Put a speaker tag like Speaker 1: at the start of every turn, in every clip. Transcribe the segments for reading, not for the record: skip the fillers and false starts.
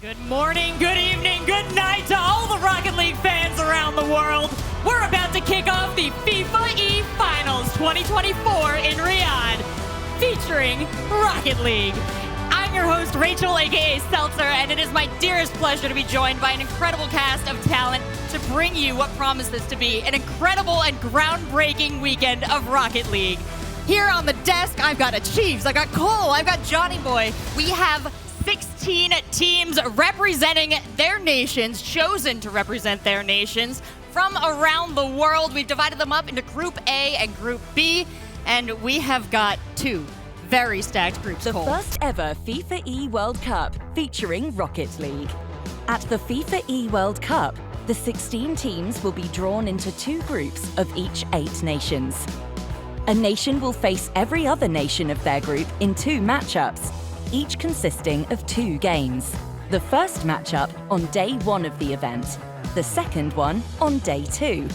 Speaker 1: Good morning, good evening, good night to all the Rocket League fans around the world. We're about to kick off the FIFAe Finals 2024 in Riyadh, featuring Rocket League. I'm your host, Rachel, aka Seltzer, and it is my dearest pleasure to be joined by an incredible cast of talent to bring you what promises to be an incredible and groundbreaking weekend of Rocket League. Here on the desk, I've got a Chiefs, I've got Cole, I've got Johnny Boy. We have 16 teams representing their nations, chosen to represent their nations from around the world. We've divided them up into Group A and Group B, and we have got two very stacked groups.
Speaker 2: The first ever FIFAe World Cup featuring Rocket League. At the FIFAe World Cup, the 16 teams will be drawn into two groups of each 8 nations. A nation will face every other nation of their group in 2 matchups, each consisting of 2 games. The first matchup on day 1 of the event, the second one on day 2.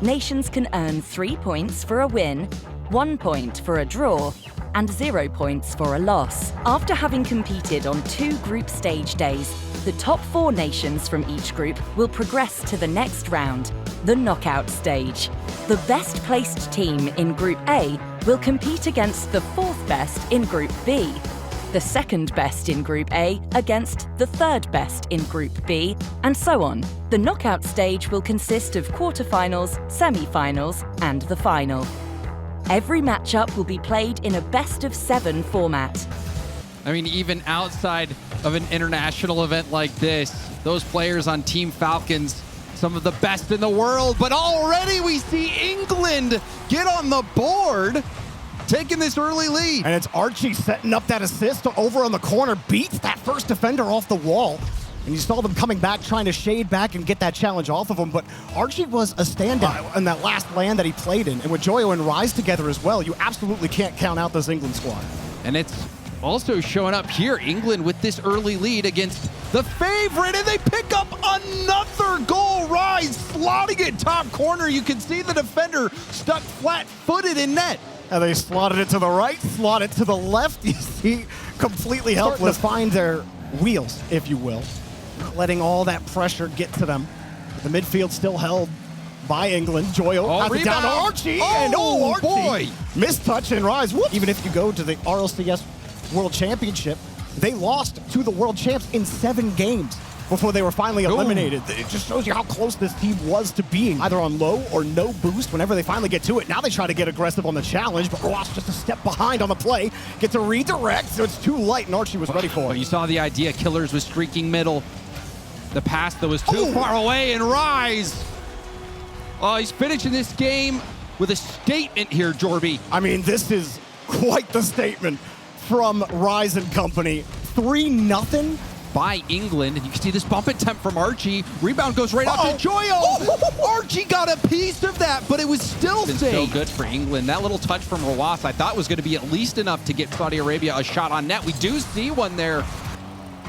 Speaker 2: Nations can earn 3 points for a win, 1 point for a draw, and 0 points for a loss. After having competed on 2 group stage days, the top 4 nations from each group will progress to the next round, the knockout stage. The best placed team in Group A will compete against the 4th best in Group B, the 2nd best in Group A against the 3rd best in Group B, and so on. The knockout stage will consist of quarterfinals, semi-finals, and the final. Every matchup will be played in a best-of-7 format.
Speaker 3: I mean, even outside of an international event like this, those players on Team Falcons, some of the best in the world, but already we see England get on the board, taking this early lead.
Speaker 4: And it's Archie setting up that assist over on the corner, beats that first defender off the wall. And you saw them coming back, trying to shade back and get that challenge off of him. But Archie was a standout in that last LAN that he played in. And with Joyo and Rise together as well, you absolutely can't count out this England squad.
Speaker 3: And it's also showing up here, England with this early lead against the favorite, and they pick up another goal. Rise slotting it top corner. You can see the defender stuck flat-footed in net.
Speaker 4: And they slotted it to the right, slotted it to the left. You see, completely helpless to find their wheels, if you will. Letting all that pressure get to them. The midfield still held by England. Joyo has it down to Archie. And Archie.
Speaker 3: Boy.
Speaker 4: Mistouch and Rise. Whoops. Even if you go to the RLCS World Championship, they lost to the world champs in 7 games before they were finally eliminated. It just shows you how close this team was to being either on low or no boost whenever they finally get to it. Now they try to get aggressive on the challenge, but Ross just a step behind on the play. Gets a redirect, so it's too light, and Archie was ready for it.
Speaker 3: You saw the idea. Killers was streaking middle. The pass that was too far away, and Rise. Oh, he's finishing this game with a statement here, Jorby.
Speaker 4: I mean, this is quite the statement from Rise and company. 3-0.
Speaker 3: By England, and you can see this bump attempt from Archie. Rebound goes right out to Joyo. Archie got a piece of that, but it was still safe. So good for England. That little touch from Rawas I thought was going to be at least enough to get Saudi Arabia a shot on net. We do see one there.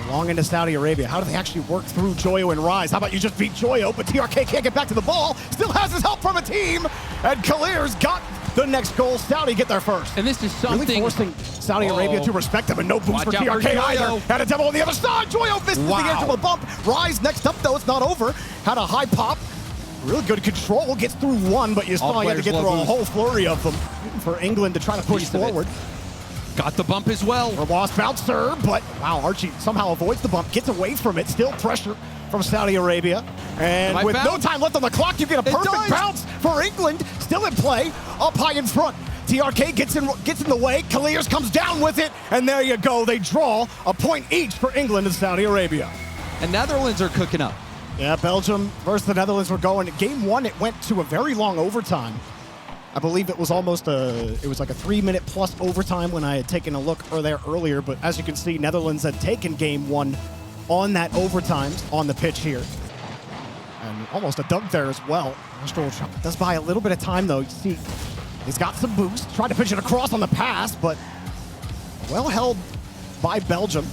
Speaker 4: Long into Saudi Arabia. How do they actually work through Joyo and Rise? How about you just beat Joyo, but TRK can't get back to the ball. Still has his help from a team, and Kalir's got the next goal. Saudi get there first.
Speaker 3: And this is something
Speaker 4: really forcing Saudi Arabia to respect them, and no boost for TRK either. Had a demo on the other side. Joyo misses the edge of a bump. Rise next up, though. It's not over. Had a high pop. Really good control. Gets through one, but you still have to get through a whole flurry of them for England to try to push forward.
Speaker 3: Got the bump as well.
Speaker 4: Lost bouncer, but wow, Archie somehow avoids the bump, gets away from it. Still pressure from Saudi Arabia. And with no time left on the clock, you get a perfect bounce for England. Still in play, up high in front. TRK gets in the way. Kalir's comes down with it, and there you go. They draw a point each for England and Saudi Arabia.
Speaker 3: And Netherlands are cooking up.
Speaker 4: Yeah, Belgium versus the Netherlands were going. Game 1, it went to a very long overtime. I believe it was almost it was like a 3-minute plus overtime when I had taken a look there earlier. But as you can see, Netherlands had taken Game 1 on that overtime on the pitch here. And almost a dunk there as well. Astral does buy a little bit of time, though. You see, he's got some boost. Tried to pitch it across on the pass, but well held by Belgium.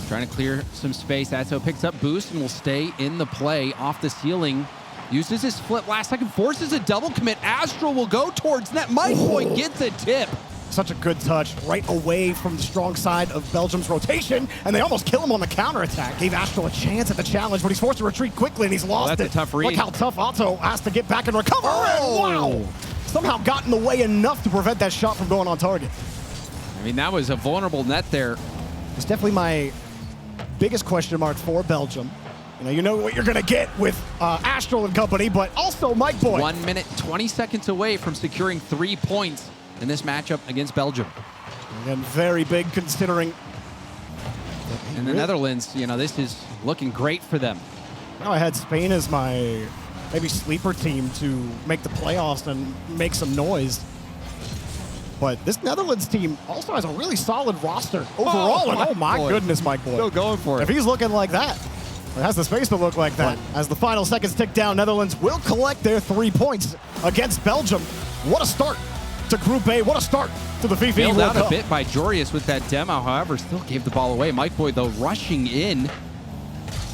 Speaker 3: Trying to clear some space. Atto picks up boost and will stay in the play off the ceiling. Uses his flip last second, forces a double commit. Astral will go towards net. Mike Boy gets a tip.
Speaker 4: Such a good touch right away from the strong side of Belgium's rotation, and they almost kill him on the counterattack. Gave Astral a chance at the challenge, but he's forced to retreat quickly, and he's lost
Speaker 3: that's a tough read.
Speaker 4: Look how tough Otto has to get back and recover, and wow! Somehow got in the way enough to prevent that shot from going on target.
Speaker 3: I mean, that was a vulnerable net there.
Speaker 4: It's definitely my biggest question mark for Belgium. You know what you're going to get with Astral and company, but also Mike Boy.
Speaker 3: 1 minute, 20 seconds away from securing 3 points in this matchup against Belgium.
Speaker 4: Again, very big considering.
Speaker 3: And the Netherlands, this is looking great for them.
Speaker 4: Now I had Spain as my maybe sleeper team to make the playoffs and make some noise. But this Netherlands team also has a really solid roster overall. Oh my goodness, Mike Boy.
Speaker 3: Still going for it.
Speaker 4: If he's looking like that, or has the space to look like that. As the final seconds tick down, Netherlands will collect their 3 points against Belgium. What a start to Group A. What a start to the FIFAe
Speaker 3: Bailed
Speaker 4: World
Speaker 3: out
Speaker 4: Cup.
Speaker 3: a bit by Jorius with that demo, however, still gave the ball away. Mike Boy, though, rushing in.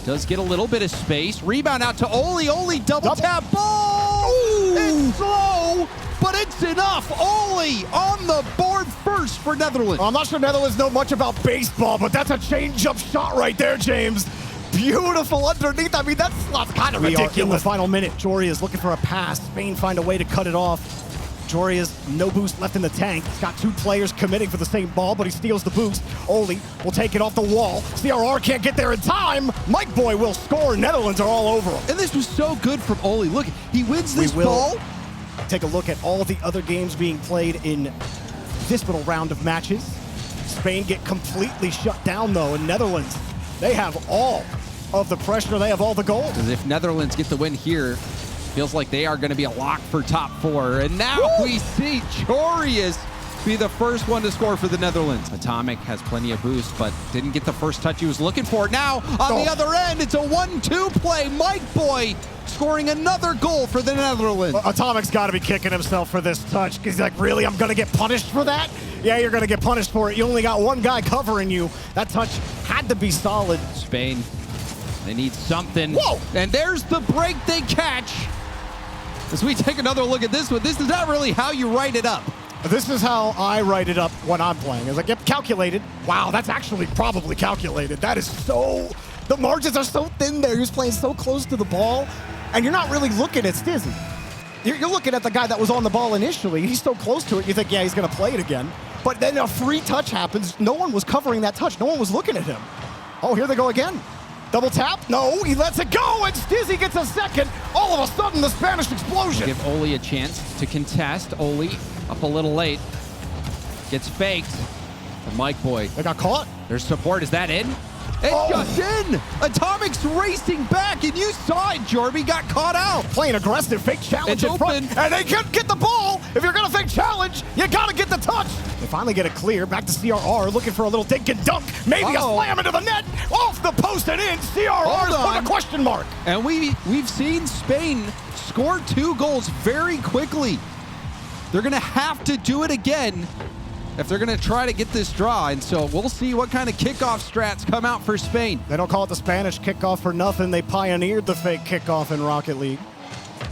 Speaker 3: Does get a little bit of space. Rebound out to Oli. Oli double tap. Ball! It's slow, but it's enough. Oli on the board first for Netherlands.
Speaker 4: I'm not sure Netherlands know much about baseball, but that's a change-up shot right there, James. Beautiful underneath. I mean, that's kind of ridiculous. We are in the final minute. Jory is looking for a pass. Spain find a way to cut it off. Jory has no boost left in the tank. He's got 2 players committing for the same ball, but he steals the boost. Oli will take it off the wall. CRR can't get there in time. Mike Boy will score. Netherlands are all over him.
Speaker 3: And this was so good from Oli. Look, he wins this ball.
Speaker 4: Take a look at all the other games being played in this little round of matches. Spain get completely shut down, though, and Netherlands, they have all of the pressure. They have all the goals.
Speaker 3: Because if Netherlands get the win here, feels like they are going to be a lock for top 4. And now we see Jorius be the first one to score for the Netherlands. Atomic has plenty of boost, but didn't get the first touch he was looking for. Now, on the other end, it's a 1-2 play. Mike Boy scoring another goal for the Netherlands.
Speaker 4: Atomic's got to be kicking himself for this touch. He's like, really? I'm going to get punished for that? Yeah, you're going to get punished for it. You only got one guy covering you. That touch had to be solid.
Speaker 3: Spain, they need something.
Speaker 4: Whoa!
Speaker 3: And there's the break they catch. As we take another look at this one, this is not really how you write it up.
Speaker 4: This is how I write it up when I'm playing. It's like, yep, calculated. Wow, that's actually probably calculated. That is so... The margins are so thin there. He's playing so close to the ball, and you're not really looking at Stizzy. You're looking at the guy that was on the ball initially. He's so close to it, you think, yeah, he's going to play it again. But then a free touch happens. No one was covering that touch. No one was looking at him. Oh, here they go again. Double tap? No, he lets it go, and Stizzy gets a second. All of a sudden, the Spanish explosion.
Speaker 3: Give Oli a chance to contest. Oli up a little late. Gets faked. And Mike Boy.
Speaker 4: They got caught.
Speaker 3: There's support. Is that in? It's just in! Atomic's racing back, and you saw it, Jorby got caught out.
Speaker 4: Playing aggressive, fake challenge
Speaker 3: it's
Speaker 4: in front, and they can't get the ball. If you're gonna fake challenge, you gotta get the touch. They finally get it clear, back to CRR, looking for a little dink and dunk. Maybe a slam into the net, off the post and in. CRR's put a question mark.
Speaker 3: And we've seen Spain score 2 goals very quickly. They're gonna have to do it again if they're going to try to get this draw. And so we'll see what kind of kickoff strats come out for Spain.
Speaker 4: They don't call it the Spanish kickoff for nothing. They pioneered the fake kickoff in Rocket League.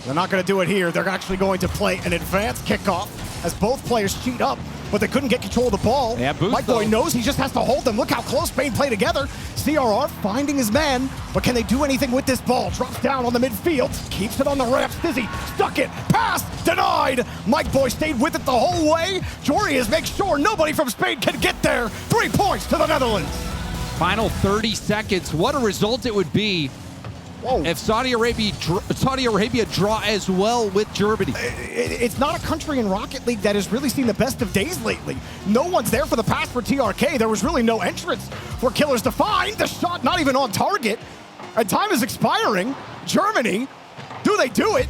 Speaker 4: They're not going to do it here. They're actually going to play an advanced kickoff as both players cheat up, but they couldn't get control of the ball.
Speaker 3: Yeah, boost,
Speaker 4: Mike Boy knows he just has to hold them. Look how close Spain play together. CRR finding his man, but can they do anything with this ball? Drops down on the midfield, keeps it on the ramp. Stizzy stuck it, pass, denied. Mike Boy stayed with it the whole way. Jorius makes sure nobody from Spain can get there. 3 points to the Netherlands.
Speaker 3: Final 30 seconds. What a result it would be if Saudi Arabia draw as well with Germany.
Speaker 4: It's not a country in Rocket League that has really seen the best of days lately. No one's there for the pass for TRK. There was really no entrance for Killers to find. The shot not even on target. And time is expiring. Germany, do they do it?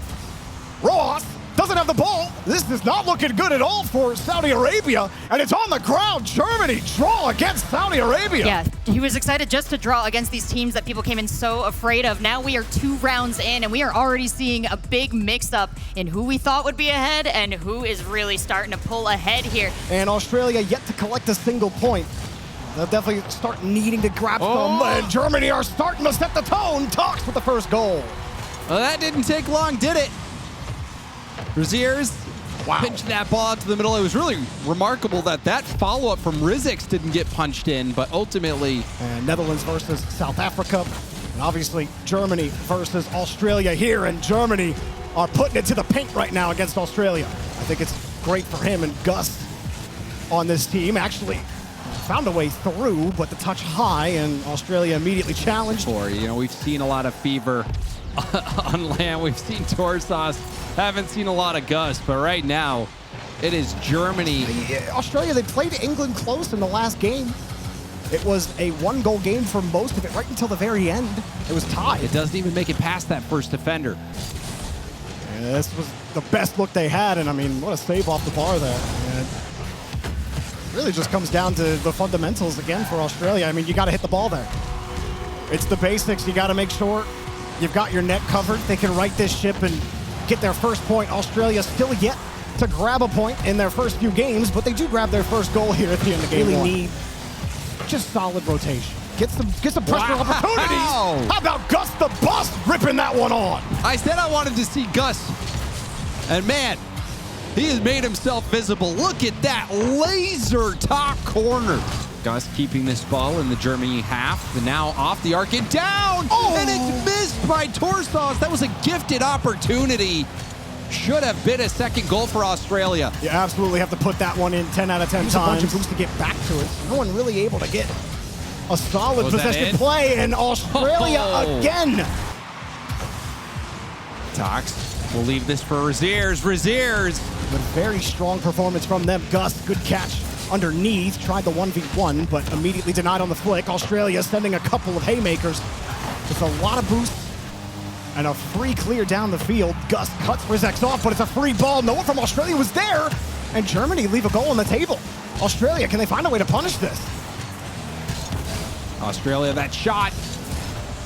Speaker 4: Rojas doesn't have the ball. This is not looking good at all for Saudi Arabia, and it's on the ground. Germany draw against Saudi Arabia.
Speaker 1: Yeah, he was excited just to draw against these teams that people came in so afraid of. Now we are 2 rounds in, and we are already seeing a big mix-up in who we thought would be ahead and who is really starting to pull ahead here.
Speaker 4: And Australia yet to collect a single point. They'll definitely start needing to grab some, and Germany are starting to set the tone. Talks with the first goal.
Speaker 3: Well, that didn't take long, did it? Braziers
Speaker 4: Wow.
Speaker 3: Pinch that ball out to the middle. It was really remarkable that that follow-up from Rizix didn't get punched in, but ultimately...
Speaker 4: And Netherlands versus South Africa. And obviously Germany versus Australia here, and Germany are putting it to the paint right now against Australia. I think it's great for him and Gus on this team. Actually found a way through, but the touch high, and Australia immediately challenged.
Speaker 3: You know, we've seen a lot of Fever on LAN. We've seen Torsauce. Haven't seen a lot of Gus, but right now it is Germany.
Speaker 4: Australia, they played England close in the last game. It was a one-goal game for most of it, right until the very end. It was tied.
Speaker 3: It doesn't even make it past that first defender.
Speaker 4: Yeah, this was the best look they had, and I mean, what a save off the bar there. And it really just comes down to the fundamentals again for Australia. I mean, you got to hit the ball there. It's the basics. You got to make sure you've got your net covered. They can right this ship and get their first point. Australia still yet to grab a point in their first few games, but they do grab their first goal here at the end of game one. Need just solid rotation. Get some pressure opportunities. How about Gus the Bus ripping that one on?
Speaker 3: I said I wanted to see Gus, and man, he has made himself visible. Look at that laser top corner. Gus keeping this ball in the Germany half, and now off the arc and down, and it's missed by Torsauce. That was a gifted opportunity. Should have been a second goal for Australia.
Speaker 4: You absolutely have to put that one in 10 out of 10 times. A bunch of boosts to get back to it. No one really able to get a solid possession play, and Australia again.
Speaker 3: Tox will leave this for Raziers. Raziers.
Speaker 4: But very strong performance from them. Gus, good catch underneath. Tried the 1v1, but immediately denied on the flick. Australia sending a couple of haymakers. Just a lot of boosts and a free clear down the field. Gus cuts Rizix off, but it's a free ball. No one from Australia was there, and Germany leave a goal on the table. Australia, can they find a way to punish this?
Speaker 3: Australia, that shot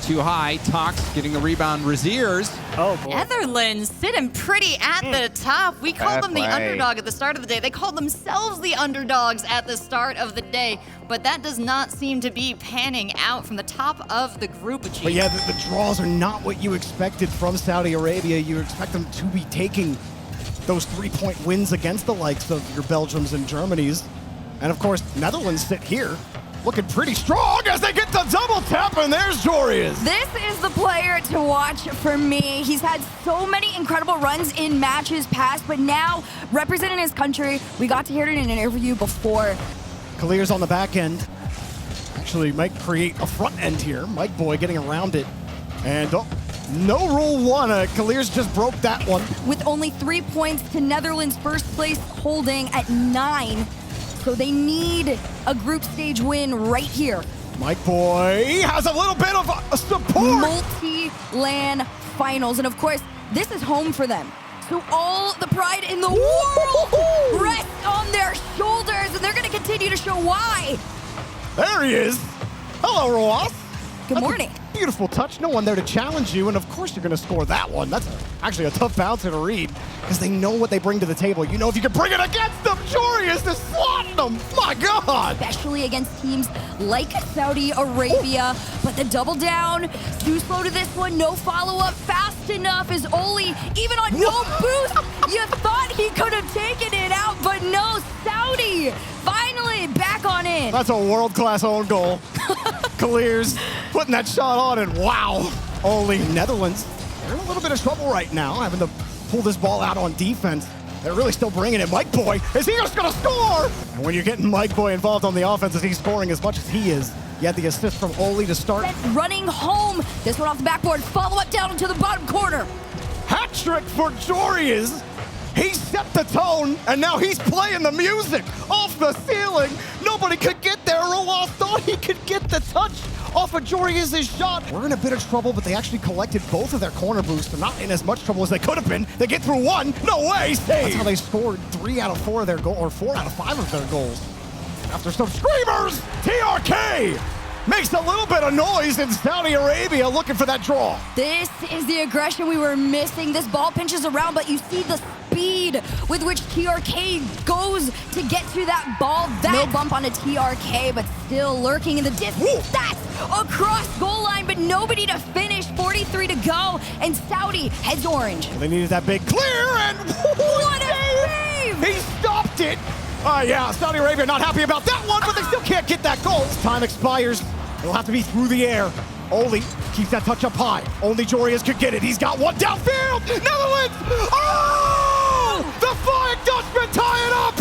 Speaker 3: too high. Tox getting the rebound. Raziers.
Speaker 4: Oh, boy.
Speaker 1: Netherlands sitting pretty at the top. We called them the underdog at the start of the day. They called themselves the underdogs at the start of the day, but that does not seem to be panning out from the top of the group.
Speaker 4: But yeah, the draws are not what you expected from Saudi Arabia. You expect them to be taking those 3-point wins against the likes of your Belgiums and Germanys. And of course, Netherlands sit here looking pretty strong as they get the double tap, and there's Jorius.
Speaker 5: This is the player to watch for me. He's had so many incredible runs in matches past, but now representing his country, we got to hear it in an interview before.
Speaker 4: Kalir's on the back end. Actually might create a front end here. Mike Boy getting around it. And no rule one. Kalir's just broke that one.
Speaker 5: With only 3 points to Netherlands' first place holding at 9. So they need a group stage win right here.
Speaker 4: Mike Boy has a little bit of a support.
Speaker 5: Multi-LAN finals. And of course, this is home for them. So all the pride in the world rests on their shoulders, and they're going to continue to show why.
Speaker 4: There he is. Hello, Roas.
Speaker 5: Good morning.
Speaker 4: Beautiful touch. No one there to challenge you, and of course you're going to score that one. That's actually a tough bouncer to read because they know what they bring to the table. You know if you can bring it against them, Jorius is slotting them. My God.
Speaker 5: Especially against teams like Saudi Arabia. But the double down, too slow to this one. No follow-up fast enough as Oli, even on no boost, you thought he could have taken it out, but no, Saudi finally back on in.
Speaker 4: That's a world-class own goal. Kalir's putting that shot on, and wow. Only Netherlands, they're in a little bit of trouble right now, having to pull this ball out on defense. They're really still bringing it. Mike Boy, is he just going to score? And when you're getting Mike Boy involved on the offense, as he's scoring as much as he is, you had the assist from Oli to start.
Speaker 5: Running home. This one off the backboard. Follow up down into the bottom corner.
Speaker 4: Hat trick for Jorius. He set the tone, and now he's playing the music off the ceiling. Nobody could get there. Roas thought he could get the touch off of Jorius' shot. We're in a bit of trouble, but they actually collected both of their corner boosts. They're not in as much trouble as they could have been. They get through one. No way. Save. That's how they scored 3 out of 4 of their goals, or 4 out of 5 of their goals. After some screamers, TRK makes a little bit of noise in Saudi Arabia looking for that draw.
Speaker 5: This is the aggression we were missing. This ball pinches around, but you see the speed with which TRK goes to get to that ball. That bump on a TRK, but still lurking in the distance. That's across goal line, but nobody to finish. 43 to go, and Saudi heads orange.
Speaker 4: They needed that big clear, and
Speaker 5: what a save!
Speaker 4: He stopped it. Yeah, Saudi Arabia not happy about that one, but they still can't get that goal. Time expires. It'll have to be through the air. Oli keeps that touch up high. Only Jorius could get it. He's got one downfield. Netherlands. Oh! The Flying Dutchman tie it up.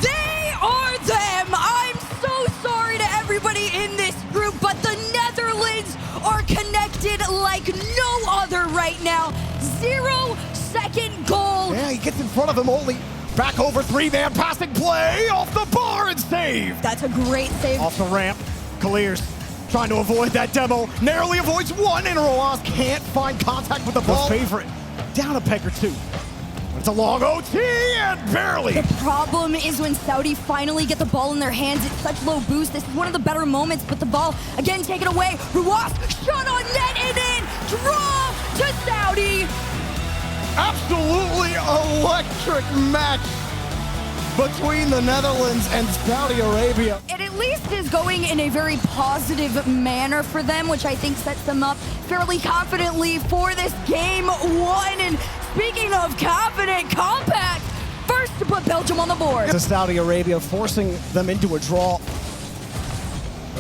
Speaker 5: They are them. I'm so sorry to everybody in this group, but the Netherlands are connected like no other right now. 0-second goal.
Speaker 4: Yeah, he gets in front of him. Oli back over, three-man passing play off the bar and save.
Speaker 5: That's a great save.
Speaker 4: Off the ramp, Clears trying to avoid that demo. Narrowly avoids one, and Roas can't find contact with the ball. The favorite down a peg or two. It's a long OT and barely.
Speaker 5: The problem is when Saudi finally get the ball in their hands, it's such low boost. This is one of the better moments, but the ball again taken away. Ruas shot on net and in. Draw to Saudi.
Speaker 4: Absolutely electric match between the Netherlands and Saudi Arabia.
Speaker 5: It at least is going in a very positive manner for them, which I think sets them up fairly confidently for this game one. And speaking of confident, Compact first to put Belgium on the board.
Speaker 4: To Saudi Arabia, forcing them into a draw.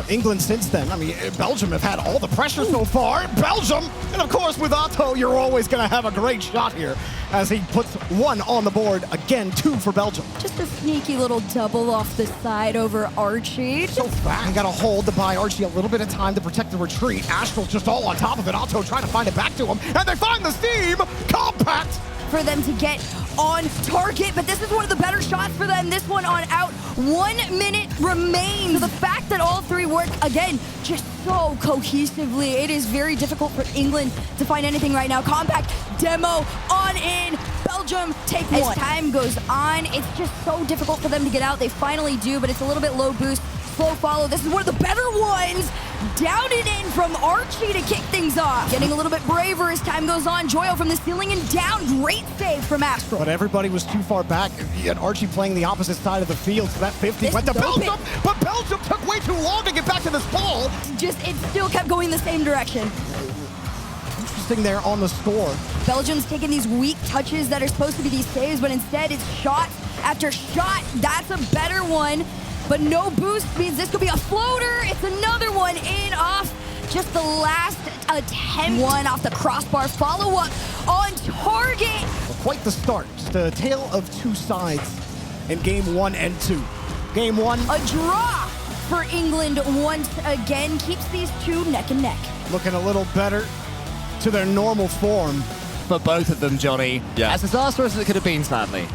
Speaker 4: England since then, I mean, Belgium have had all the pressure so far. Belgium, and of course with Otto, you're always going to have a great shot here as he puts one on the board. Again, two for Belgium.
Speaker 5: Just a sneaky little double off the side over Archie.
Speaker 4: So fast. Got to hold to buy Archie a little bit of time to protect the retreat. Astral just all on top of it. Otto trying to find it back to him, and they find the seam. Compact.
Speaker 5: For them to get on target, but this is one of the better shots for them. This one on out. 1 minute remains. So the fact that all three work, again, just so cohesively, it is very difficult for England to find anything right now. Compact, demo, on in. Belgium take one. As time goes on, it's just so difficult for them to get out. They finally do, but it's a little bit low boost. Slow follow. This is one of the better ones. Down and in from Archie to kick things off. Getting a little bit braver as time goes on. Joyo from the ceiling and down. Great save from Astral.
Speaker 4: But everybody was too far back. You had Archie playing the opposite side of the field, so that 50
Speaker 5: This
Speaker 4: went to
Speaker 5: is open.
Speaker 4: Belgium, but Belgium took way too long to get back to this ball.
Speaker 5: Just, it still kept going the same direction.
Speaker 4: Interesting there on the score.
Speaker 5: Belgium's taking these weak touches that are supposed to be these saves, but instead it's shot after shot. That's a better one. But no boost means this could be a floater. It's another one in off just the last attempt. One off the crossbar. Follow up on target.
Speaker 4: Well, quite the start. Just a tale of two sides in game 1 and 2. Game 1.
Speaker 5: A draw for England once again. Keeps these two neck and neck.
Speaker 4: Looking a little better to their normal form.
Speaker 6: For both of them, Johnny.
Speaker 7: Yeah.
Speaker 6: As disastrous as it could have been, sadly.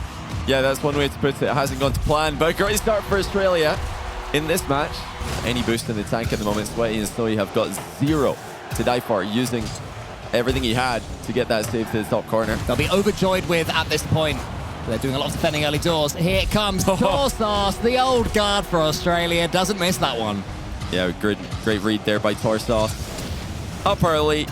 Speaker 7: Yeah, that's one way to put it. It hasn't gone to plan, but a great start for Australia in this match. Any boost in the tank at the moment, Sweaty and Snowy have got 0 to die for, using everything he had to get that save to the top corner.
Speaker 6: They'll be overjoyed with at this point. They're doing a lot of defending early doors. Here it comes. Torsos, the old guard for Australia, doesn't miss that one.
Speaker 7: Yeah, great read there by Torsos. Up early,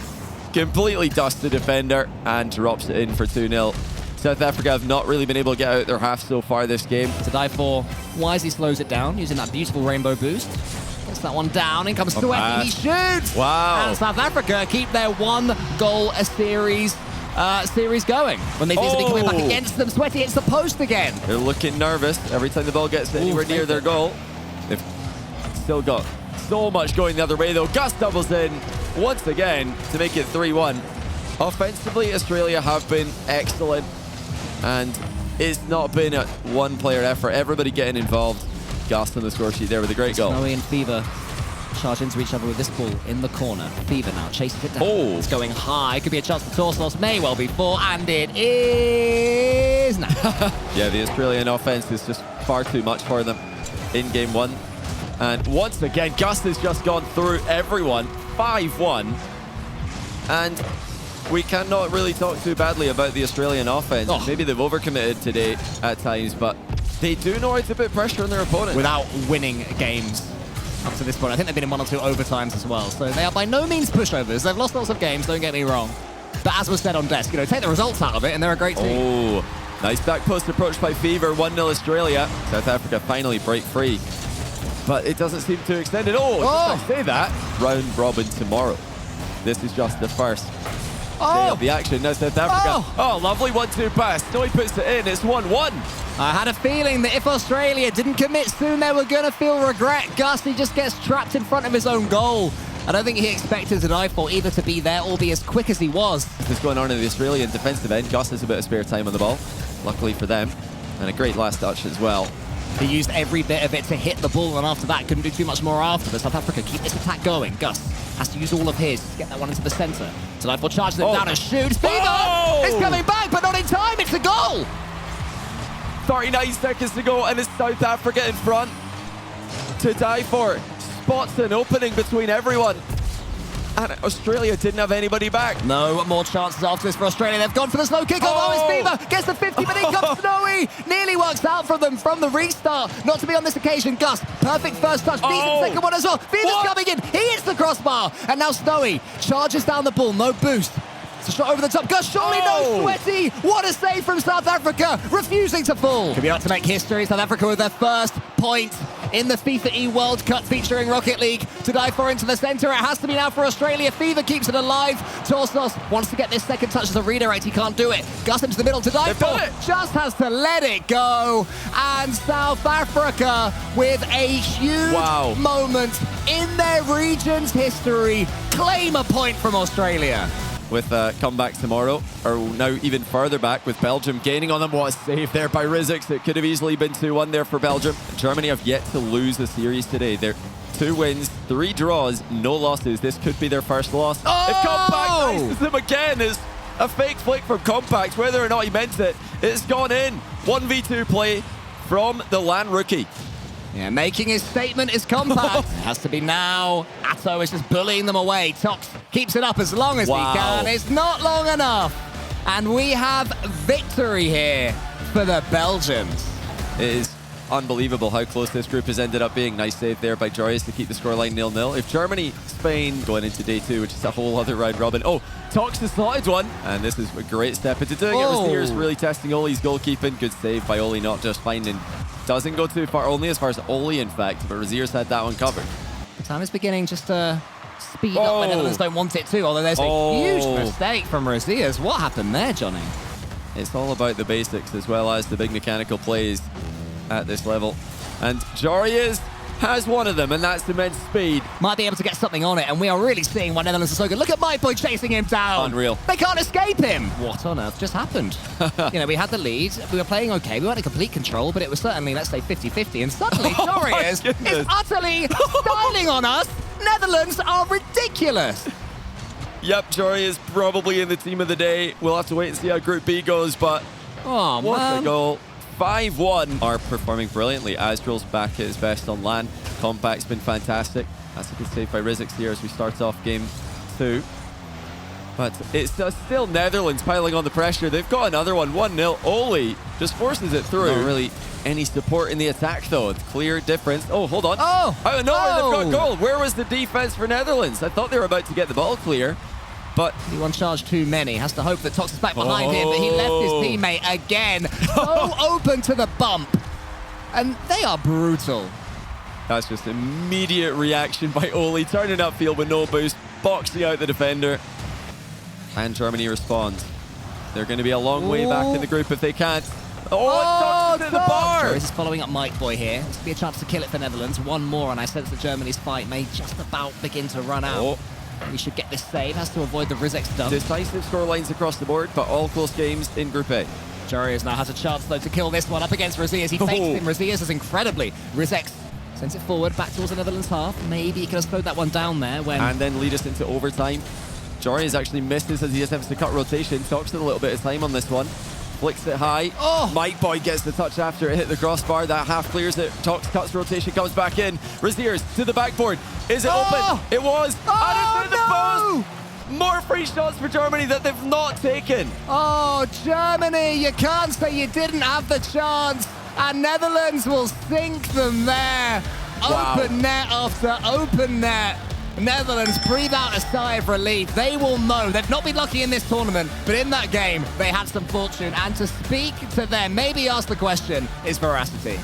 Speaker 7: completely dusts the defender, and drops it in for 2-0. South Africa have not really been able to get out their half so far this game.
Speaker 6: To die for, wisely slows it down using that beautiful rainbow boost. Gets that one down. In comes Sweaty. He shoots.
Speaker 7: Wow.
Speaker 6: And South Africa keep their one goal a series going. When they've easily come back against them, Sweaty hits the post again.
Speaker 7: They're looking nervous every time the ball gets anywhere near their goal. They've still got so much going the other way though. Gus doubles in once again to make it 3-1. Offensively, Australia have been excellent. And it's not been a one-player effort. Everybody getting involved. Gus on the score sheet there with a great goal.
Speaker 6: Snowy and Fever charge into each other with this ball in the corner. Fever now chases it down.
Speaker 7: Oh.
Speaker 6: It's going high. Could be a chance for Torsos. May well be 4, and it is now.
Speaker 7: Yeah, the Australian offense is just far too much for them in game 1. And once again, Gus has just gone through everyone. 5-1. And we cannot really talk too badly about the Australian offense.
Speaker 6: Oh.
Speaker 7: Maybe they've overcommitted today at times, but they do know how to put pressure on their opponent.
Speaker 6: Without winning games up to this point. I think they've been in 1 or 2 overtimes as well. So they are by no means pushovers. They've lost lots of games, don't get me wrong. But as was said on desk, take the results out of it and they're a great team.
Speaker 7: Oh, nice back post approach by Fever. 1-0 Australia. South Africa finally break free. But it doesn't seem to extend it. Oh, just I say that. Round robin tomorrow. This is just the first Stay up the action. Now South Africa. Oh, lovely 1-2 pass. Snowy puts it in. It's 1-1.
Speaker 6: I had a feeling that if Australia didn't commit soon, they were going to feel regret. Gus, he just gets trapped in front of his own goal. I don't think he expected Tonight4 either to be there or be as quick as he was.
Speaker 7: What's going on in the Australian defensive end? Gus has a bit of spare time on the ball, luckily for them. And a great last touch as well.
Speaker 6: He used every bit of it to hit the ball, and after that, couldn't do too much more after. But South Africa keep this attack going. Gus has to use all of his to get that one into the center. Tonight4 charges it down and shoots. FIFAe is coming back, but not in time. It's a goal.
Speaker 7: 39 seconds to go, and it's South Africa in front. To die for. Spots an opening between everyone. And Australia didn't have anybody back.
Speaker 6: No more chances after this for Australia. They've gone for the slow kick. Oh, it's FIFAe. Gets the 50, but in comes Snowy. Nearly works out for them from the restart. Not to be on this occasion. Gus, perfect first touch. Decent second one as well. FIFAe's coming in. He hits the crossbar. And now Snowy charges down the ball. No boost. It's a shot over the top. Gus, surely no sweaty. What a save from South Africa. Refusing to fall. Could be out to make history. South Africa with their first point in the FIFAe World Cup featuring Rocket League. To die for into the center. It has to be now for Australia. FIFAe keeps it alive. Torsos wants to get this second touch as a redirect. He can't do it. Gus into the middle to die for. Just has to let it go. And South Africa with a huge moment in their region's history claim a point from Australia.
Speaker 7: With a comeback tomorrow, or now even further back with Belgium gaining on them. What a save there by Rizix. It could have easily been 2-1 there for Belgium. Germany have yet to lose a series today. They're 2 wins, 3 draws, no losses. This could be their first loss. If Compact misses them again, is a fake flick from Compact. Whether or not he meant it, it's gone in. 1v2 play from the LAN rookie.
Speaker 6: Yeah, making his statement is Compact. It has to be now. Atto is just bullying them away. Tox keeps it up as long as he can. It's not long enough. And we have victory here for the Belgians.
Speaker 7: It is unbelievable how close this group has ended up being. Nice save there by Joyous to keep the scoreline 0-0. If Germany, Spain going into day 2, which is a whole other round robin. Oh, Tox has slotted one. And this is a great step into doing it. Razier's really testing Oli's goalkeeping. Good save by Oli, not just finding. Doesn't go too far, only as far as Oli, in fact, but Razier's had that one covered.
Speaker 6: The time is beginning just to speed up when Netherlands don't want it to, although there's a huge mistake from Razier's. What happened there, Johnny?
Speaker 7: It's all about the basics as well as the big mechanical plays at this level. And Joryes has one of them, and that's immense speed.
Speaker 6: Might be able to get something on it, and we are really seeing why Netherlands are so good. Look at my boy chasing him down.
Speaker 7: Unreal.
Speaker 6: They can't escape him. What on earth just happened? You know, we had the lead. We were playing okay. We weren't in complete control, but it was certainly, let's say, 50-50. And suddenly, Joryes is utterly styling on us. Netherlands are ridiculous.
Speaker 7: Yep, Joryes probably in the team of the day. We'll have to wait and see how Group B goes, but what a goal. 5-1 are performing brilliantly. Asdrill's back at his best on LAN. Compact's been fantastic. That's a good save by Rizix here as we start off game 2. But it's still Netherlands piling on the pressure. They've got another one, 1-0. Oli just forces it through. Not really any support in the attack, though. It's clear difference. Oh, hold on. Out of nowhere, they've got goal. Where was the defense for Netherlands? I thought they were about to get the ball clear. But
Speaker 6: he one charge too many. Has to hope that Tox is back behind him, but he left his teammate again. So open to the bump. And they are brutal.
Speaker 7: That's just immediate reaction by Oli, turning upfield with no boost, boxing out the defender. And Germany responds. They're going to be a long way back in the group if they can't. Tox at the bar!
Speaker 6: This is following up Mike Boy here. This could be a chance to kill it for Netherlands. One more, and I sense that Germany's fight may just about begin to run out. We should get this save. Has to avoid the Rizix dump.
Speaker 7: Decisive scorelines across the board, but all close games in Group A.
Speaker 6: Joryes now has a chance, though, to kill this one up against Razier's. He fakes him. Razier's is incredibly. Rizix sends it forward, back towards the Netherlands half. Maybe he could have slowed that one down there.
Speaker 7: And then lead us into overtime. Joryes actually misses as he attempts to cut rotation. Talks a little bit of time on this one. Flicks it high. Mike Boy gets the touch after it hit the crossbar. That half clears it. Tox cuts rotation, comes back in. Razier's to the backboard. Is it open? It was. And it's in the post. More free shots for Germany that they've not taken.
Speaker 6: Oh, Germany, you can't say you didn't have the chance. And Netherlands will sink them there. Open net after open net. Netherlands breathe out a sigh of relief. They will know. They've not been lucky in this tournament, but in that game, they had some fortune. And to speak to them, maybe ask the question, is veracity.